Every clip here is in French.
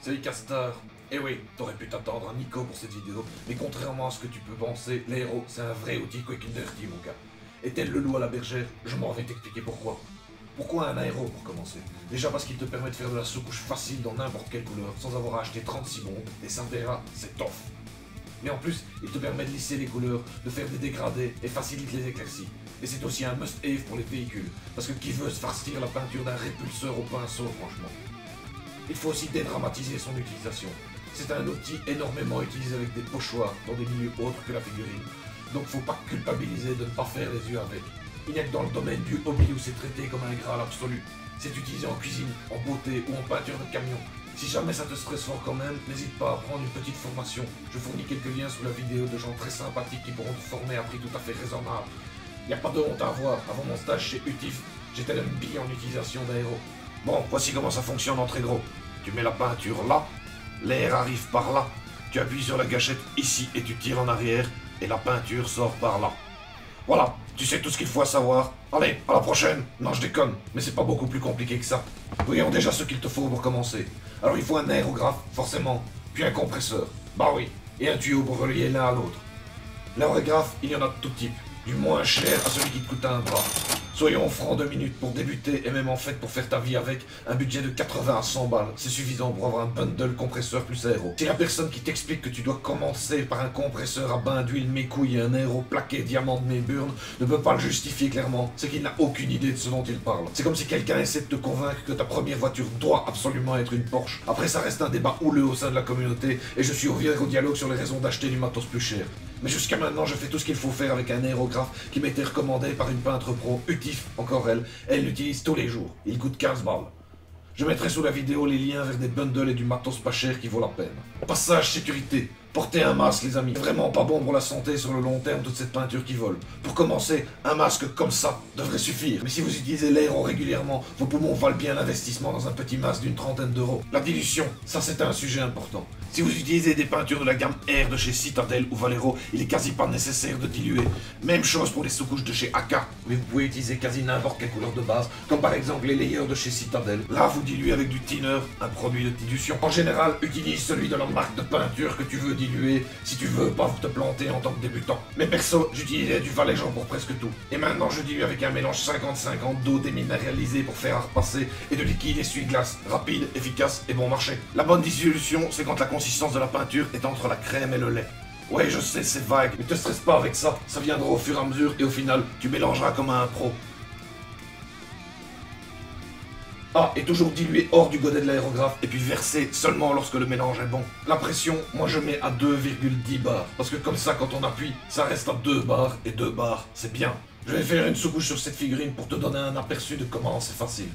Salut Castor. Eh oui, t'aurais pu t'attendre à Nico pour cette vidéo, mais contrairement à ce que tu peux penser, l'aéro c'est un vrai outil quick and dirty mon gars. Et tel le loup à la bergère, je m'en vais t'expliquer pourquoi. Pourquoi un aéro pour commencer? Déjà parce qu'il te permet de faire de la sous-couche facile dans n'importe quelle couleur, sans avoir à acheter 36 bombes, et ça me verra, c'est tough. Mais en plus, il te permet de lisser les couleurs, de faire des dégradés et facilite les éclaircies. Et c'est aussi un must-have pour les véhicules, parce que qui veut se farcir la peinture d'un répulseur au pinceau franchement? Il faut aussi dédramatiser son utilisation. C'est un outil énormément utilisé avec des pochoirs dans des milieux autres que la figurine. Donc faut pas culpabiliser de ne pas faire les yeux avec. Il n'y a que dans le domaine du hobby où c'est traité comme un graal absolu. C'est utilisé en cuisine, en beauté ou en peinture de camion. Si jamais ça te stresse fort quand même, n'hésite pas à prendre une petite formation. Je fournis quelques liens sous la vidéo de gens très sympathiques qui pourront te former à prix tout à fait raisonnable. Il n'y a pas de honte à avoir. Avant mon stage chez Utif, j'étais un billet en utilisation d'aéro. Bon, voici comment ça fonctionne en très gros. Tu mets la peinture là, l'air arrive par là, tu appuies sur la gâchette ici et tu tires en arrière, et la peinture sort par là. Voilà, tu sais tout ce qu'il faut à savoir. Allez, à la prochaine. Non, je déconne, mais c'est pas beaucoup plus compliqué que ça. Voyons déjà ce qu'il te faut pour commencer. Alors il faut un aérographe, forcément, puis un compresseur. Bah oui, et un tuyau pour relier l'un à l'autre. L'aérographe, il y en a de tout type, du moins cher à celui qui te coûte un bras. Soyons francs 2 minutes pour débuter, et même en fait pour faire ta vie avec, un budget de 80 à 100 balles, c'est suffisant pour avoir un bundle compresseur plus aéro. Si la personne qui t'explique que tu dois commencer par un compresseur à bain d'huile mes couilles et un aéro plaqué diamant de mes burnes ne peut pas le justifier clairement, c'est qu'il n'a aucune idée de ce dont il parle. C'est comme si quelqu'un essaie de te convaincre que ta première voiture doit absolument être une Porsche. Après ça reste un débat houleux au sein de la communauté, et je suis ouvert au dialogue sur les raisons d'acheter du matos plus cher. Mais jusqu'à maintenant, je fais tout ce qu'il faut faire avec un aérographe qui m'a été recommandé par une peintre pro, Utif, encore elle l'utilise tous les jours. Il coûte 15 balles. Je mettrai sous la vidéo les liens vers des bundles et du matos pas cher qui vaut la peine. Passage sécurité. Portez un masque les amis, vraiment pas bon pour la santé sur le long terme toute cette peinture qui vole. Pour commencer, un masque comme ça devrait suffire. Mais si vous utilisez l'aéro régulièrement, vos poumons valent bien l'investissement dans un petit masque d'une trentaine d'euros. La dilution, ça c'est un sujet important. Si vous utilisez des peintures de la gamme R de chez Citadel ou Valero, il est quasi pas nécessaire de diluer. Même chose pour les sous-couches de chez AK, mais vous pouvez utiliser quasi n'importe quelle couleur de base, comme par exemple les layers de chez Citadel. Là, vous diluez avec du thinner, un produit de dilution. En général, utilise celui de la marque de peinture que tu veux diluer, si tu veux pas te planter en tant que débutant. Mais perso, j'utilisais du Valet-Jean pour presque tout. Et maintenant, je dilue avec un mélange 50-50 d'eau déminéralisée pour faire à repasser et de liquide essuie-glace, rapide, efficace et bon marché. La bonne dissolution, c'est quand la consistance de la peinture est entre la crème et le lait. Ouais, je sais, c'est vague, mais te stresse pas avec ça, ça viendra au fur et à mesure et au final, tu mélangeras comme un pro. Ah, et toujours dilué hors du godet de l'aérographe et puis versé seulement lorsque le mélange est bon. La pression, moi je mets à 2,10 bars, parce que comme ça quand on appuie, ça reste à 2 bars, et 2 bars, c'est bien. Je vais faire une sous-couche sur cette figurine pour te donner un aperçu de comment c'est facile.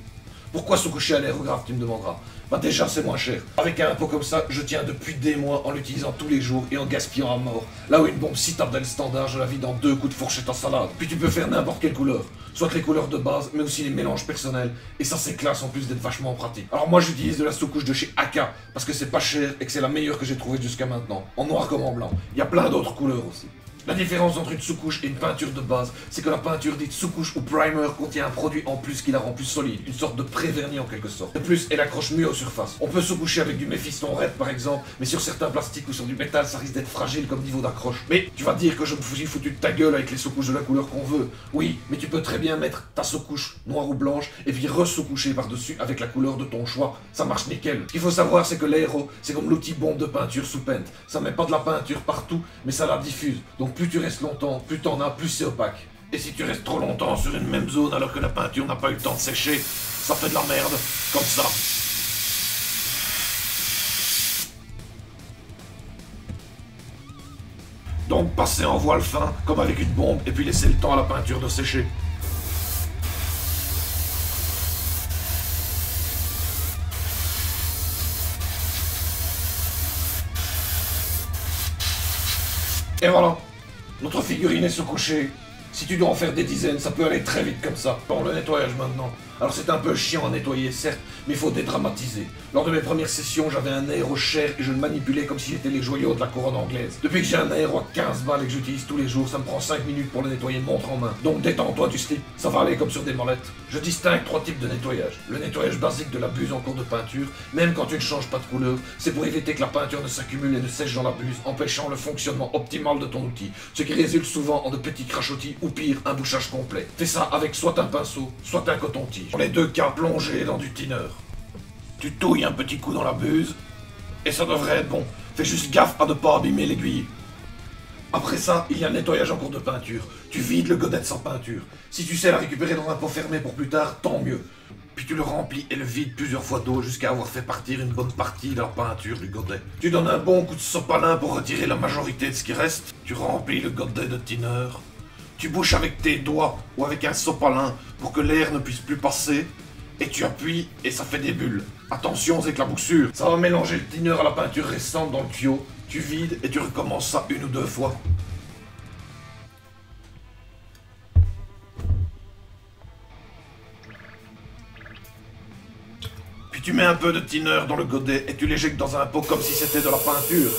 Pourquoi sous-coucher à l'aérographe, tu me demanderas? Bah déjà c'est moins cher. Avec un pot comme ça, je tiens depuis des mois en l'utilisant tous les jours et en gaspillant à mort. Là où une bombe Citadel standard, je la vide dans 2 coups de fourchette à salade. Puis tu peux faire n'importe quelle couleur. Soit les couleurs de base, mais aussi les mélanges personnels. Et ça c'est classe en plus d'être vachement pratique. Alors moi j'utilise de la sous-couche de chez AK, parce que c'est pas cher et que c'est la meilleure que j'ai trouvée jusqu'à maintenant. En noir comme en blanc. Il y a plein d'autres couleurs aussi. La différence entre une sous-couche et une peinture de base, c'est que la peinture dite sous-couche ou primer contient un produit en plus qui la rend plus solide, une sorte de pré-vernis en quelque sorte. De plus, elle accroche mieux aux surfaces. On peut sous-coucher avec du Mephiston Red par exemple, mais sur certains plastiques ou sur du métal, ça risque d'être fragile comme niveau d'accroche. Mais tu vas dire que je me suis foutu de ta gueule avec les sous-couches de la couleur qu'on veut. Oui, mais tu peux très bien mettre ta sous-couche noire ou blanche et puis re-sous-coucher par-dessus avec la couleur de ton choix. Ça marche nickel. Ce qu'il faut savoir, c'est que l'aéro, c'est comme l'outil bombe de peinture sous paint. Ça met pas de la peinture partout, mais ça la diffuse. Donc plus tu restes longtemps, plus t'en as, plus c'est opaque. Et si tu restes trop longtemps sur une même zone alors que la peinture n'a pas eu le temps de sécher, ça fait de la merde, comme ça. Donc passez en voile fin, comme avec une bombe, et puis laissez le temps à la peinture de sécher. Et voilà, notre figurine est sous-couchée. Si tu dois en faire des dizaines, ça peut aller très vite comme ça. Bon, le nettoyage maintenant. Alors c'est un peu chiant à nettoyer, certes, mais il faut dédramatiser. Lors de mes premières sessions, j'avais un aéro cher et je le manipulais comme si j'étais les joyaux de la couronne anglaise. Depuis que j'ai un aéro à 15 balles et que j'utilise tous les jours, ça me prend 5 minutes pour le nettoyer montre en main. Donc détends-toi du slip, ça va aller comme sur des molettes. Je distingue 3 types de nettoyage. Le nettoyage basique de la buse en cours de peinture, même quand tu ne changes pas de couleur, c'est pour éviter que la peinture ne s'accumule et ne sèche dans la buse, empêchant le fonctionnement optimal de ton outil, ce qui résulte souvent en de petits crachotis ou pire, un bouchage complet. Fais ça avec soit un pinceau, soit un coton-tige. Dans les deux cas, plongez dans du thinner. Tu touilles un petit coup dans la buse, et ça devrait être bon. Fais juste gaffe à ne pas abîmer l'aiguille. Après ça, il y a le nettoyage en cours de peinture. Tu vides le godet sans peinture. Si tu sais la récupérer dans un pot fermé pour plus tard, tant mieux. Puis tu le remplis et le vides plusieurs fois d'eau jusqu'à avoir fait partir une bonne partie de la peinture du godet. Tu donnes un bon coup de sopalin pour retirer la majorité de ce qui reste. Tu remplis le godet de thinner. Tu bouches avec tes doigts ou avec un sopalin pour que l'air ne puisse plus passer. Et tu appuies et ça fait des bulles. Attention, c'est que la boussure. Ça va mélanger le thinner à la peinture restante dans le tuyau. Tu vides et tu recommences ça 1 ou 2 fois. Puis tu mets un peu de thinner dans le godet et tu l'éjectes dans un pot comme si c'était de la peinture.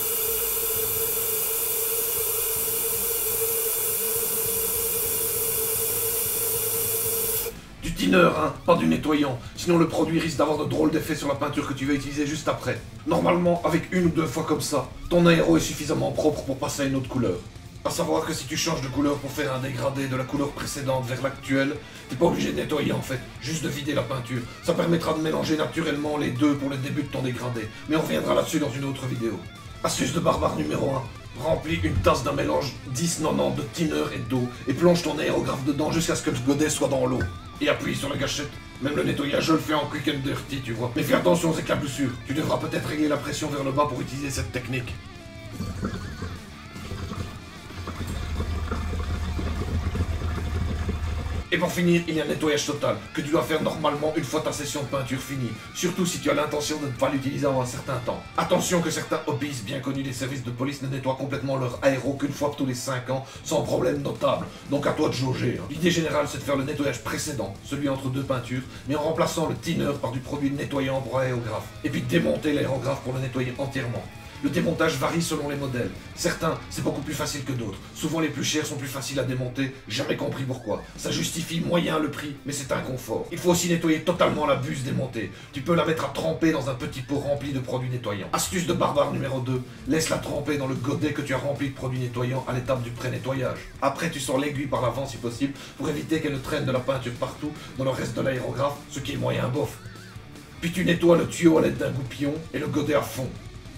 Du thinner, hein, pas du nettoyant, sinon le produit risque d'avoir de drôles d'effets sur la peinture que tu vas utiliser juste après. Normalement, avec 1 ou 2 fois comme ça, ton aéro est suffisamment propre pour passer à une autre couleur. A savoir que si tu changes de couleur pour faire un dégradé de la couleur précédente vers l'actuelle, t'es pas obligé de nettoyer en fait, juste de vider la peinture. Ça permettra de mélanger naturellement les deux pour le début de ton dégradé, mais on reviendra là-dessus dans une autre vidéo. Astuce de barbare numéro 1. Remplis une tasse d'un mélange 10-90 de thinner et d'eau et plonge ton aérographe dedans jusqu'à ce que le godet soit dans l'eau. Et appuie sur la gâchette. Même le nettoyage, je le fais en quick and dirty, tu vois. Mais fais attention, c'est que la boussure. Tu devras peut-être régler la pression vers le bas pour utiliser cette technique. Et pour finir, il y a un nettoyage total, que tu dois faire normalement une fois ta session de peinture finie, surtout si tu as l'intention de ne pas l'utiliser en un certain temps. Attention que certains hobbies bien connus des services de police ne nettoient complètement leur aéro qu'une fois tous les 5 ans, sans problème notable, donc à toi de jauger. Hein. L'idée générale, c'est de faire le nettoyage précédent, celui entre 2 peintures, mais en remplaçant le thinner par du produit nettoyant pour aérographe, et puis de démonter l'aérographe pour le nettoyer entièrement. Le démontage varie selon les modèles. Certains, c'est beaucoup plus facile que d'autres. Souvent les plus chers sont plus faciles à démonter, jamais compris pourquoi. Ça justifie moyen le prix, mais c'est un confort. Il faut aussi nettoyer totalement la buse démontée. Tu peux la mettre à tremper dans un petit pot rempli de produits nettoyants. Astuce de barbare numéro 2, laisse-la tremper dans le godet que tu as rempli de produits nettoyants à l'étape du pré-nettoyage. Après, tu sors l'aiguille par l'avant si possible, pour éviter qu'elle ne traîne de la peinture partout dans le reste de l'aérographe, ce qui est moyen bof. Puis tu nettoies le tuyau à l'aide d'un goupillon et le godet à fond.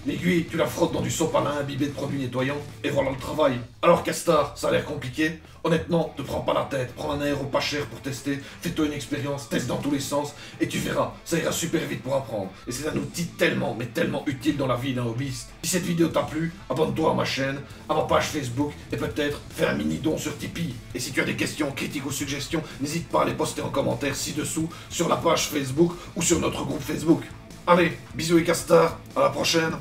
L'aiguille, tu la frottes dans du sopalin imbibé de produits nettoyants, et voilà le travail. Alors Castar, ça a l'air compliqué? Honnêtement, te prends pas la tête, prends un aéro pas cher pour tester, fais-toi une expérience, teste dans tous les sens, et tu verras, ça ira super vite pour apprendre. Et c'est un outil tellement, mais tellement utile dans la vie d'un hobbyiste. Si cette vidéo t'a plu, abonne-toi à ma chaîne, à ma page Facebook, et peut-être fais un mini don sur Tipeee. Et si tu as des questions, critiques ou suggestions, n'hésite pas à les poster en commentaire ci-dessous, sur la page Facebook ou sur notre groupe Facebook. Allez, bisous et Castar, à la prochaine.